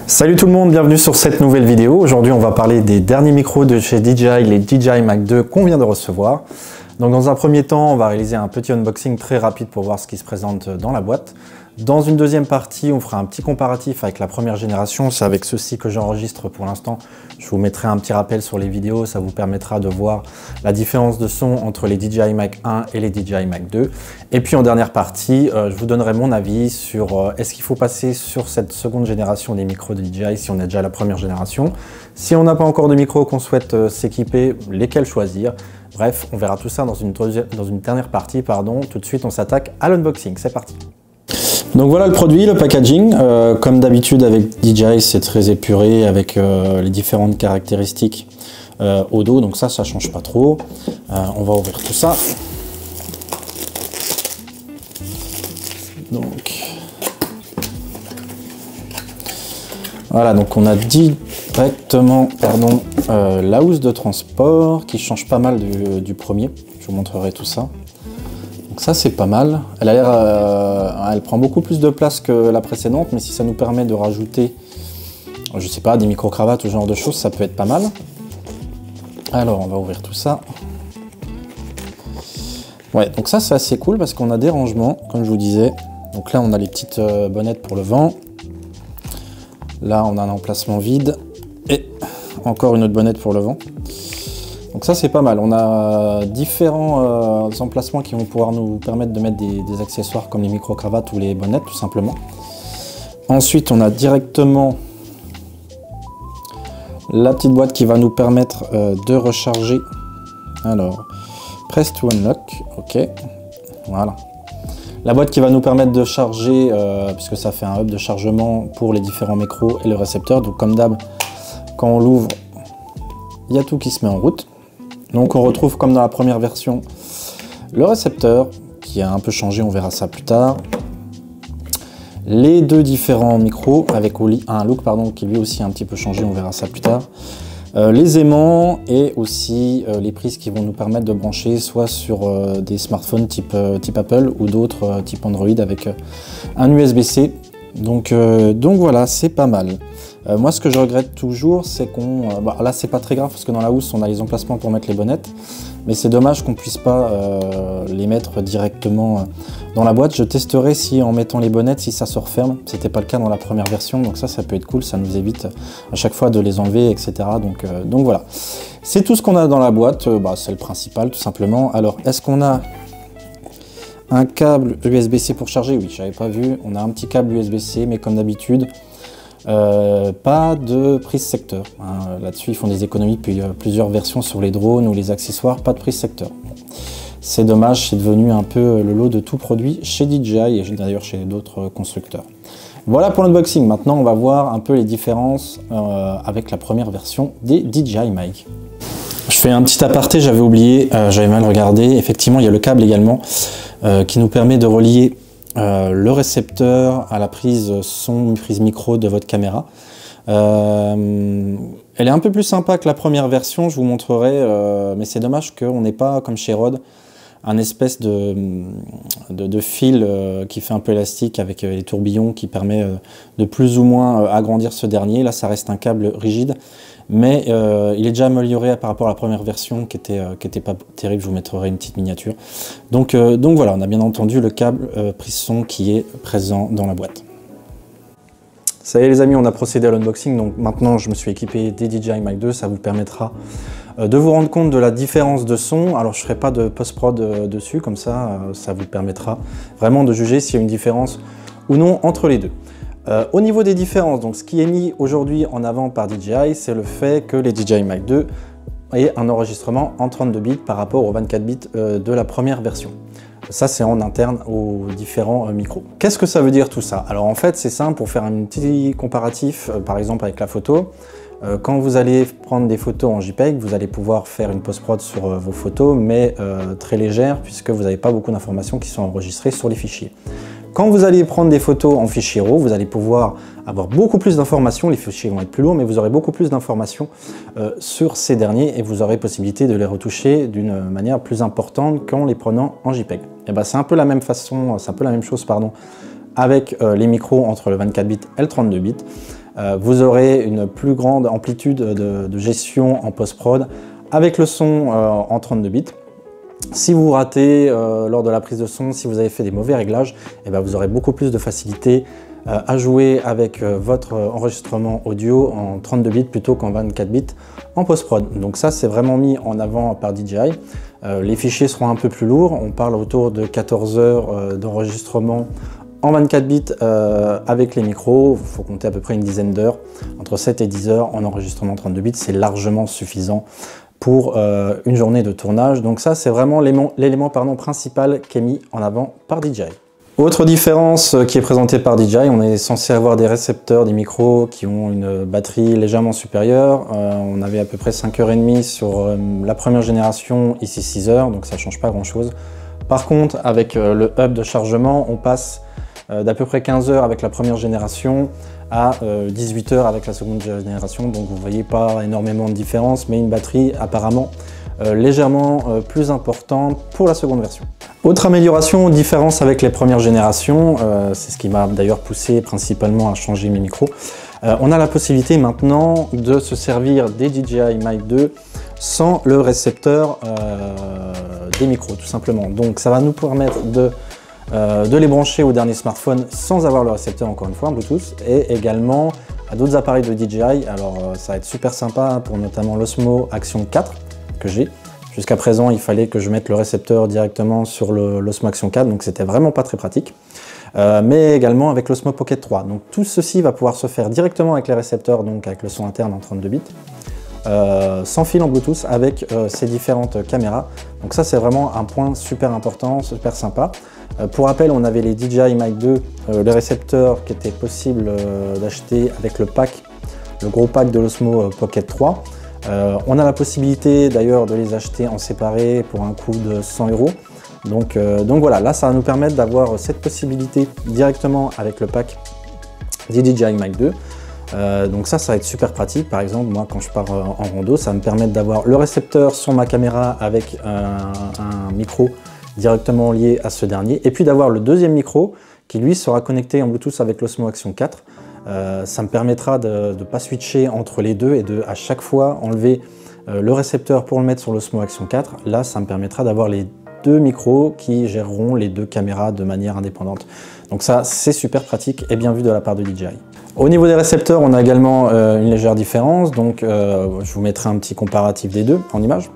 Salut tout le monde, bienvenue sur cette nouvelle vidéo. Aujourd'hui on va parler des derniers micros de chez DJI, les DJI Mac 2 qu'on vient de recevoir. Donc dans un premier temps, on va réaliser un petit unboxing très rapide pour voir ce qui se présente dans la boîte. Dans une deuxième partie, on fera un petit comparatif avec la première génération. C'est avec ceci que j'enregistre pour l'instant. Je vous mettrai un petit rappel sur les vidéos, ça vous permettra de voir la différence de son entre les DJI Mac 1 et les DJI Mac 2. Et puis en dernière partie, je vous donnerai mon avis sur est-ce qu'il faut passer sur cette seconde génération des micros de DJI si on a déjà la première génération. Si on n'a pas encore de micro qu'on souhaite s'équiper, lesquels choisir. Bref, on verra tout ça dans une dernière partie. Tout de suite, on s'attaque à l'unboxing. C'est parti. Donc voilà le produit, le packaging. Comme d'habitude avec DJI, c'est très épuré avec les différentes caractéristiques au dos. Donc ça change pas trop. On va ouvrir tout ça. Donc voilà, donc on a directement la housse de transport qui change pas mal du premier. Je vous montrerai tout ça. Donc ça c'est pas mal. Elle a l'air, elle prend beaucoup plus de place que la précédente, mais si ça nous permet de rajouter, je sais pas, des micro-cravates ou ce genre de choses, ça peut être pas mal. Alors on va ouvrir tout ça. Ouais, donc ça c'est assez cool parce qu'on a des rangements, comme je vous disais. Donc là on a les petites bonnettes pour le vent. Là on a un emplacement vide et encore une autre bonnette pour le vent. Donc ça c'est pas mal, on a différents emplacements qui vont pouvoir nous permettre de mettre des accessoires comme les micro-cravates ou les bonnettes tout simplement. Ensuite on a directement la petite boîte qui va nous permettre de recharger. Alors, press to unlock, ok, voilà. La boîte qui va nous permettre de charger, puisque ça fait un hub de chargement pour les différents micros et le récepteur. Donc comme d'hab, quand on l'ouvre, il y a tout qui se met en route. Donc on retrouve comme dans la première version le récepteur qui a un peu changé, on verra ça plus tard. Les deux différents micros avec un look qui lui aussi a un petit peu changé, on verra ça plus tard. Les aimants et aussi les prises qui vont nous permettre de brancher soit sur des smartphones type Apple ou d'autres type Android avec un USB-C. Donc voilà, c'est pas mal. Moi ce que je regrette toujours c'est qu'on... là c'est pas très grave parce que dans la housse on a les emplacements pour mettre les bonnettes. Mais c'est dommage qu'on puisse pas les mettre directement dans la boîte. Je testerai si en mettant les bonnettes, si ça se referme. C'était pas le cas dans la première version, donc ça peut être cool. Ça nous évite à chaque fois de les enlever, etc. Donc voilà. C'est tout ce qu'on a dans la boîte. C'est le principal, tout simplement. Alors, est-ce qu'on a un câble USB-C pour charger? Oui, j'avais pas vu. On a un petit câble USB-C, mais comme d'habitude, pas de prise secteur. Là-dessus, ils font des économies depuis plusieurs versions sur les drones ou les accessoires, pas de prise secteur. C'est dommage, c'est devenu un peu le lot de tout produit chez DJI et d'ailleurs chez d'autres constructeurs. Voilà pour l'unboxing. Maintenant, on va voir un peu les différences avec la première version des DJI Mac. Je fais un petit aparté, j'avais oublié, j'avais mal regardé. Effectivement, il y a le câble également qui nous permet de relier le récepteur à la prise son, prise micro de votre caméra. Elle est un peu plus sympa que la première version, je vous montrerai, mais c'est dommage qu'on n'ait pas, comme chez Rode, un espèce de fil qui fait un peu élastique avec les tourbillons qui permet de plus ou moins agrandir ce dernier. Là, ça reste un câble rigide, mais il est déjà amélioré par rapport à la première version qui était pas terrible. Je vous mettrai une petite miniature. Donc voilà, on a bien entendu le câble prise son qui est présent dans la boîte. Ça y est les amis, on a procédé à l'unboxing, donc maintenant je me suis équipé des DJI Mac 2, ça vous permettra de vous rendre compte de la différence de son. Alors je ne ferai pas de post-prod dessus, comme ça, ça vous permettra vraiment de juger s'il y a une différence ou non entre les deux. Au niveau des différences, donc ce qui est mis aujourd'hui en avant par DJI, c'est le fait que les DJI Mac 2 aient un enregistrement en 32 bits par rapport aux 24 bits de la première version. Ça, c'est en interne aux différents micros. Qu'est-ce que ça veut dire tout ça? Alors en fait, c'est simple, pour faire un petit comparatif, par exemple avec la photo, quand vous allez prendre des photos en JPEG, vous allez pouvoir faire une post-prod sur vos photos, mais très légère, puisque vous n'avez pas beaucoup d'informations qui sont enregistrées sur les fichiers. Quand vous allez prendre des photos en fichier RAW, vous allez pouvoir avoir beaucoup plus d'informations. Les fichiers vont être plus lourds, mais vous aurez beaucoup plus d'informations sur ces derniers et vous aurez possibilité de les retoucher d'une manière plus importante qu'en les prenant en JPEG. Et ben, c'est un peu la même façon, c'est un peu la même chose, pardon, avec les micros entre le 24 bits et le 32 bits. vous aurez une plus grande amplitude de gestion en post-prod avec le son en 32 bits. Si vous ratez lors de la prise de son, si vous avez fait des mauvais réglages, eh bien vous aurez beaucoup plus de facilité à jouer avec votre enregistrement audio en 32 bits plutôt qu'en 24 bits en post-prod. Donc ça, c'est vraiment mis en avant par DJI. Les fichiers seront un peu plus lourds. On parle autour de 14 heures d'enregistrement en 24 bits avec les micros. Il faut compter à peu près une dizaine d'heures. Entre 7 et 10 heures en enregistrement 32 bits, c'est largement suffisant pour une journée de tournage. Donc ça, c'est vraiment l'élément principal qui est mis en avant par DJI. Autre différence qui est présentée par DJI, on est censé avoir des récepteurs, des micros qui ont une batterie légèrement supérieure. On avait à peu près 5h30 sur la première génération, ici 6 heures, donc ça ne change pas grand chose. Par contre, avec le hub de chargement, on passe d'à peu près 15 heures avec la première génération à 18 heures avec la seconde génération. Donc vous voyez pas énormément de différence, mais une batterie apparemment légèrement plus importante pour la seconde version. Autre amélioration, différence avec les premières générations, c'est ce qui m'a d'ailleurs poussé principalement à changer mes micros. On a la possibilité maintenant de se servir des DJI Mic 2 sans le récepteur des micros, tout simplement. Donc ça va nous permettre de les brancher au dernier smartphone sans avoir le récepteur, encore une fois, en Bluetooth, et également à d'autres appareils de DJI. Alors ça va être super sympa pour notamment l'Osmo Action 4 que j'ai. Jusqu'à présent, il fallait que je mette le récepteur directement sur l'Osmo Action 4, donc c'était vraiment pas très pratique. Mais également avec l'Osmo Pocket 3. Donc tout ceci va pouvoir se faire directement avec les récepteurs, donc avec le son interne en 32 bits, sans fil en Bluetooth, avec ces différentes caméras. Donc ça, c'est vraiment un point super important, super sympa. Pour rappel, on avait les DJI Mic 2, les récepteurs qui étaient possibles d'acheter avec le pack, le gros pack de l'Osmo Pocket 3. On a la possibilité d'ailleurs de les acheter en séparé pour un coût de 100 €. Donc voilà, là ça va nous permettre d'avoir cette possibilité directement avec le pack des DJI Mic 2. Donc ça va être super pratique. Par exemple, moi quand je pars en rando, ça va me permettre d'avoir le récepteur sur ma caméra avec un micro directement lié à ce dernier, et puis d'avoir le deuxième micro qui lui sera connecté en Bluetooth avec l'Osmo Action 4. Ça me permettra de ne pas switcher entre les deux et de à chaque fois enlever le récepteur pour le mettre sur l'Osmo Action 4. Là, ça me permettra d'avoir les deux micros qui géreront les deux caméras de manière indépendante. Donc ça, c'est super pratique et bien vu de la part de DJI. Au niveau des récepteurs, on a également une légère différence. Donc je vous mettrai un petit comparatif des deux en image.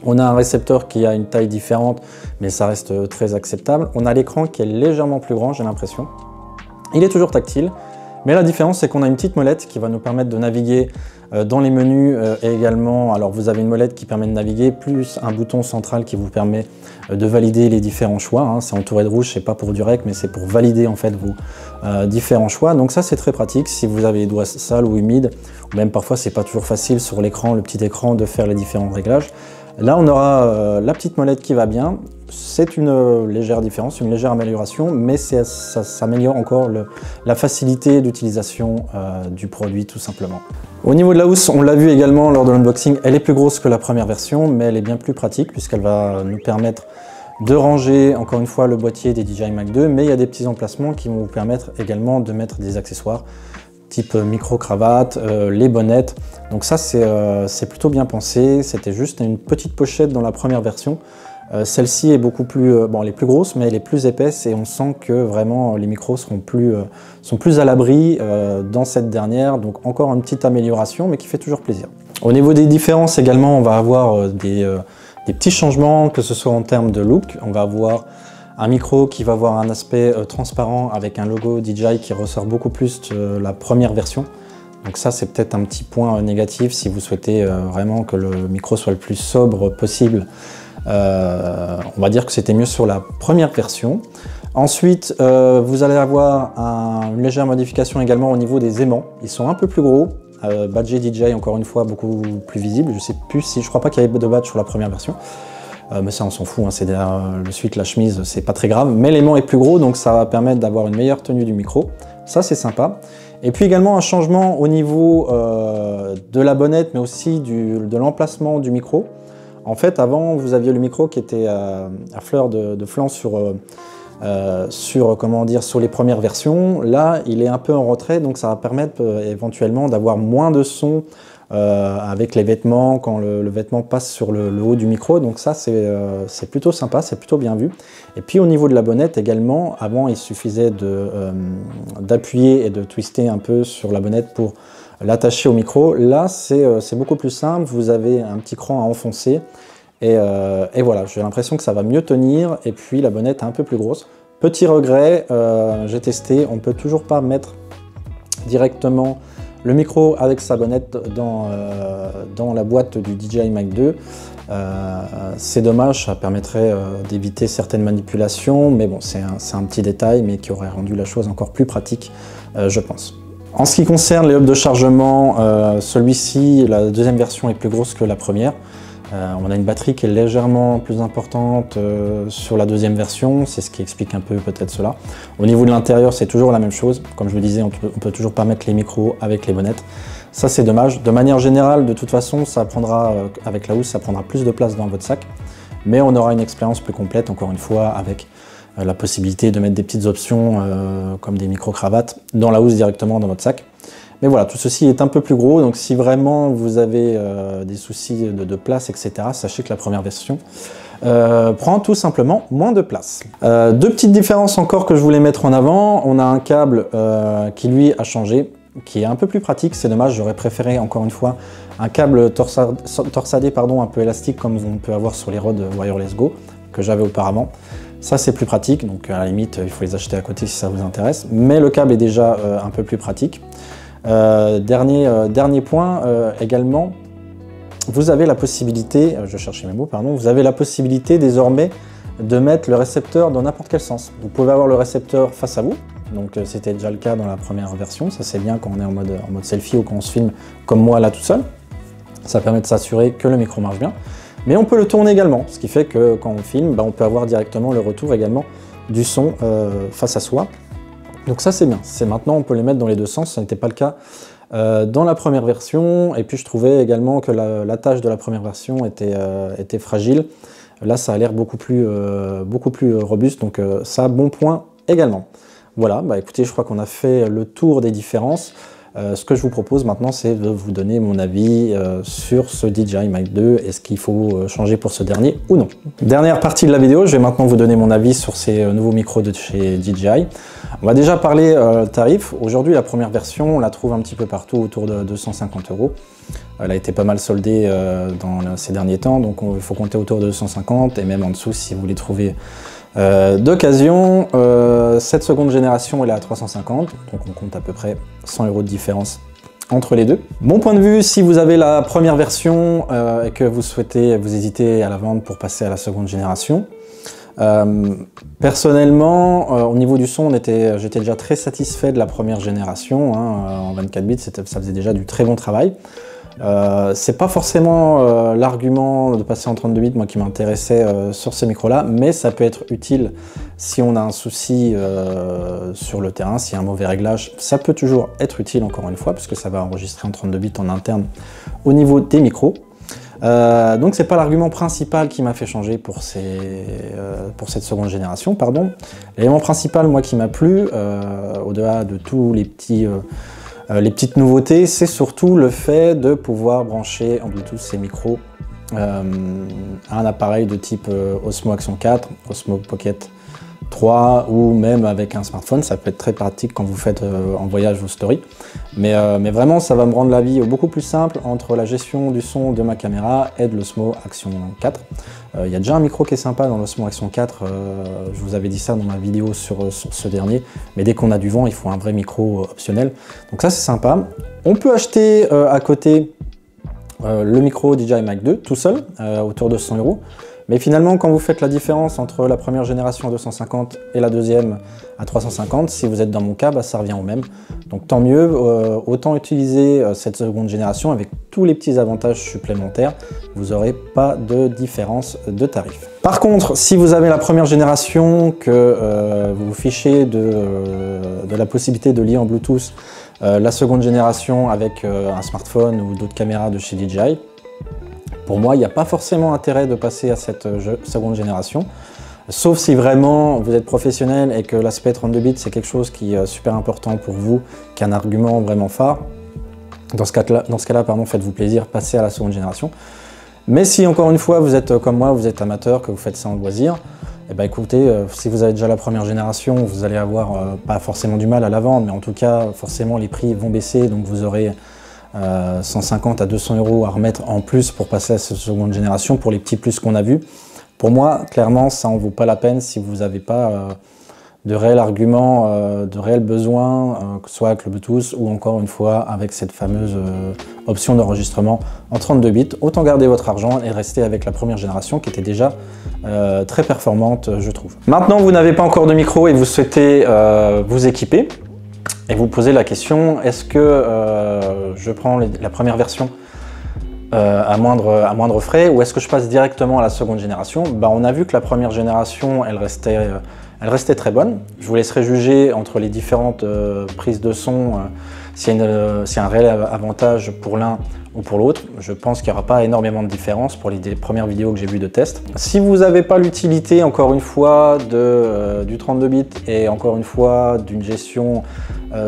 On a un récepteur qui a une taille différente, mais ça reste très acceptable. On a l'écran qui est légèrement plus grand, j'ai l'impression. Il est toujours tactile. Mais la différence, c'est qu'on a une petite molette qui va nous permettre de naviguer dans les menus et également, alors vous avez une molette qui permet de naviguer, plus un bouton central qui vous permet de valider les différents choix. Hein. C'est entouré de rouge, c'est pas pour du rec, mais c'est pour valider en fait vos différents choix. Donc ça, c'est très pratique si vous avez les doigts sales ou humides, ou même parfois c'est pas toujours facile sur l'écran, le petit écran, de faire les différents réglages. Là, on aura la petite molette qui va bien. C'est une légère différence, une légère amélioration, mais ça s'améliore encore la facilité d'utilisation du produit, tout simplement. Au niveau de la housse, on l'a vu également lors de l'unboxing, elle est plus grosse que la première version, mais elle est bien plus pratique puisqu'elle va nous permettre de ranger, encore une fois, le boîtier des DJI Mic 2, mais il y a des petits emplacements qui vont vous permettre également de mettre des accessoires type micro-cravate, les bonnettes. Donc ça, c'est plutôt bien pensé. C'était juste une petite pochette dans la première version. Celle-ci est beaucoup plus, bon, elle est plus grosse, mais elle est plus épaisse et on sent que vraiment les micros sont plus à l'abri dans cette dernière. Donc encore une petite amélioration, mais qui fait toujours plaisir. Au niveau des différences également, on va avoir des petits changements, que ce soit en termes de look. On va avoir un micro qui va avoir un aspect transparent avec un logo DJI qui ressort beaucoup plus de la première version. Donc ça, c'est peut-être un petit point négatif si vous souhaitez vraiment que le micro soit le plus sobre possible. On va dire que c'était mieux sur la première version. Ensuite, vous allez avoir une légère modification également au niveau des aimants. Ils sont un peu plus gros, badgé DJI encore une fois beaucoup plus visible. Je sais plus si, je crois pas qu'il y avait de badge sur la première version. Mais ça on s'en fout, hein, c'est le suite, la chemise, c'est pas très grave. Mais l'aimant est plus gros, donc ça va permettre d'avoir une meilleure tenue du micro. Ça c'est sympa. Et puis également un changement au niveau de la bonnette, mais aussi de l'emplacement du micro. En fait, avant, vous aviez le micro qui était à fleur de flanc sur, comment dire, sur les premières versions. Là, il est un peu en retrait, donc ça va permettre éventuellement d'avoir moins de son avec les vêtements, quand le vêtement passe sur le haut du micro. Donc ça, c'est plutôt sympa, c'est plutôt bien vu. Et puis au niveau de la bonnette également, avant, il suffisait d'appuyer et de twister un peu sur la bonnette pour l'attacher au micro. Là, c'est beaucoup plus simple. Vous avez un petit cran à enfoncer. Et voilà, j'ai l'impression que ça va mieux tenir, et puis la bonnette est un peu plus grosse. Petit regret, j'ai testé, on ne peut toujours pas mettre directement le micro avec sa bonnette dans la boîte du DJI Mic 2. C'est dommage, ça permettrait d'éviter certaines manipulations, mais bon, c'est un petit détail, mais qui aurait rendu la chose encore plus pratique, je pense. En ce qui concerne les hubs de chargement, celui-ci, la deuxième version est plus grosse que la première. On a une batterie qui est légèrement plus importante sur la deuxième version, c'est ce qui explique un peu peut-être cela. Au niveau de l'intérieur, c'est toujours la même chose. Comme je vous disais, on ne peut toujours pas mettre les micros avec les bonnettes. Ça, c'est dommage. De manière générale, de toute façon, ça prendra, avec la housse, ça prendra plus de place dans votre sac. Mais on aura une expérience plus complète, encore une fois, avec la possibilité de mettre des petites options comme des micro-cravates dans la housse directement dans votre sac. Mais voilà, tout ceci est un peu plus gros, donc si vraiment vous avez des soucis de place, etc., sachez que la première version prend tout simplement moins de place. Deux petites différences encore que je voulais mettre en avant. On a un câble qui lui a changé, qui est un peu plus pratique, c'est dommage, j'aurais préféré encore une fois un câble torsadé un peu élastique comme on peut avoir sur les Rode Wireless Go que j'avais auparavant. Ça c'est plus pratique, donc à la limite il faut les acheter à côté si ça vous intéresse, mais le câble est déjà un peu plus pratique. Dernier point également, vous avez la possibilité, je cherchais mes mots, pardon, vous avez la possibilité désormais de mettre le récepteur dans n'importe quel sens. Vous pouvez avoir le récepteur face à vous, donc c'était déjà le cas dans la première version, ça c'est bien quand on est en mode selfie ou quand on se filme comme moi là tout seul. Ça permet de s'assurer que le micro marche bien, mais on peut le tourner également, ce qui fait que quand on filme, on peut avoir directement le retour également du son face à soi. Donc ça c'est bien, maintenant on peut les mettre dans les deux sens, ça n'était pas le cas dans la première version, et puis je trouvais également que l'attache de la première version était fragile. Là ça a l'air beaucoup plus robuste, donc ça bon point également. Voilà, écoutez, je crois qu'on a fait le tour des différences. Ce que je vous propose maintenant, c'est de vous donner mon avis sur ce DJI Mic 2. Est-ce qu'il faut changer pour ce dernier ou non? Dernière partie de la vidéo, je vais maintenant vous donner mon avis sur ces nouveaux micros de chez DJI. On va déjà parler tarif. Aujourd'hui, la première version, on la trouve un petit peu partout autour de 250 €. Elle a été pas mal soldée dans ces derniers temps, donc il faut compter autour de 250 et même en dessous si vous voulez trouver d'occasion. Cette seconde génération elle est à 350, donc on compte à peu près 100 € de différence entre les deux. Mon point de vue, si vous avez la première version et que vous hésitez à la vendre pour passer à la seconde génération, personnellement au niveau du son j'étais déjà très satisfait de la première génération, en 24 bits ça faisait déjà du très bon travail. C'est pas forcément l'argument de passer en 32 bits moi qui m'intéressait sur ce micro là, mais ça peut être utile si on a un souci sur le terrain, s'il y a un mauvais réglage, ça peut toujours être utile encore une fois, puisque ça va enregistrer en 32 bits en interne au niveau des micros. Donc c'est pas l'argument principal qui m'a fait changer pour cette seconde génération, pardon. L'élément principal moi qui m'a plu, au-delà de tous les petites nouveautés, c'est surtout le fait de pouvoir brancher en Bluetooth ces micros à un appareil de type Osmo Action 4, Osmo Pocket 3 ou même avec un smartphone. Ça peut être très pratique quand vous faites en voyage vos stories. Mais vraiment, ça va me rendre la vie beaucoup plus simple entre la gestion du son de ma caméra et de l'Osmo Action 4. Il y a déjà un micro qui est sympa dans l'Osmo Action 4, je vous avais dit ça dans ma vidéo sur ce dernier, mais dès qu'on a du vent, il faut un vrai micro optionnel. Donc ça c'est sympa. On peut acheter à côté le micro DJI Mic 2 tout seul, autour de 100 €. Mais finalement, quand vous faites la différence entre la première génération à 250 et la deuxième à 350, si vous êtes dans mon cas, ça revient au même. Donc tant mieux, autant utiliser cette seconde génération avec tous les petits avantages supplémentaires. Vous n'aurez pas de différence de tarif. Par contre, si vous avez la première génération, que vous vous fichez de la possibilité de lier en Bluetooth la seconde génération avec un smartphone ou d'autres caméras de chez DJI, pour moi, il n'y a pas forcément intérêt de passer à cette seconde génération. Sauf si vraiment vous êtes professionnel et que l'aspect 32 bits c'est quelque chose qui est super important pour vous, qui est un argument vraiment phare. Dans ce cas-là, faites-vous plaisir, passez à la seconde génération. Mais si encore une fois vous êtes comme moi, vous êtes amateur, que vous faites ça en loisir, eh ben écoutez, si vous avez déjà la première génération, vous allez avoir pas forcément du mal à la vendre, mais en tout cas forcément les prix vont baisser, donc vous aurez 150 à 200 € à remettre en plus pour passer à cette seconde génération pour les petits plus qu'on a vus. Pour moi, clairement, ça en vaut pas la peine si vous n'avez pas de réel argument, de réel besoin, que ce soit avec le Bluetooth ou encore une fois avec cette fameuse option d'enregistrement en 32 bits. Autant garder votre argent et rester avec la première génération qui était déjà très performante, je trouve. Maintenant, vous n'avez pas encore de micro et vous souhaitez vous équiper et vous posez la question, est-ce que je prends la première version à moindre frais ou est-ce que je passe directement à la seconde génération? On a vu que la première génération, elle restait très bonne. Je vous laisserai juger entre les différentes prises de son s'il y a un réel avantage pour l'un ou pour l'autre. Je pense qu'il n'y aura pas énormément de différence pour les premières vidéos que j'ai vues de test. Si vous n'avez pas l'utilité, encore une fois, du 32 bits et encore une fois d'une gestion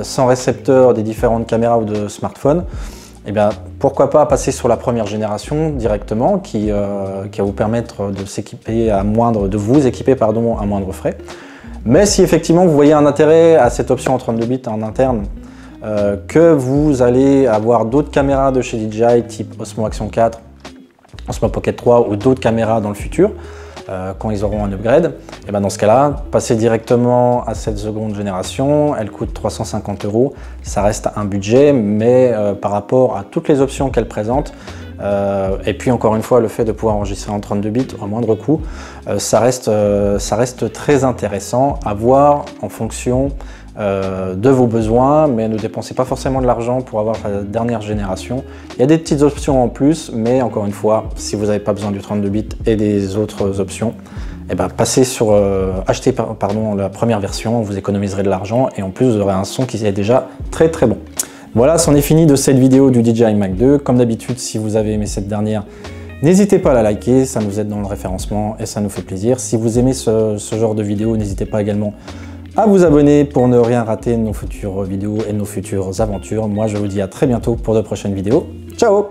sans récepteur des différentes caméras ou de smartphones, eh bien, pourquoi pas passer sur la première génération directement qui va vous permettre de s'équiper de vous équiper à moindre frais. Mais si effectivement vous voyez un intérêt à cette option en 32 bits en interne, que vous allez avoir d'autres caméras de chez DJI type Osmo Action 4, Osmo Pocket 3 ou d'autres caméras dans le futur, quand ils auront un upgrade, et dans ce cas-là, passer directement à cette seconde génération, elle coûte 350 €, ça reste un budget, mais par rapport à toutes les options qu'elle présente, et puis encore une fois, le fait de pouvoir enregistrer en 32 bits à moindre coût, ça reste très intéressant à voir en fonction de vos besoins, mais ne dépensez pas forcément de l'argent pour avoir la dernière génération. Il y a des petites options en plus, mais encore une fois, si vous n'avez pas besoin du 32 bits et des autres options, passez sur achetez la première version, vous économiserez de l'argent et en plus vous aurez un son qui est déjà très très bon. Voilà, c'en est fini de cette vidéo du DJI Mac 2. Comme d'habitude, si vous avez aimé cette dernière, n'hésitez pas à la liker, ça nous aide dans le référencement et ça nous fait plaisir. Si vous aimez ce genre de vidéo, n'hésitez pas également à vous abonner pour ne rien rater de nos futures vidéos et de nos futures aventures. Moi, je vous dis à très bientôt pour de prochaines vidéos. Ciao!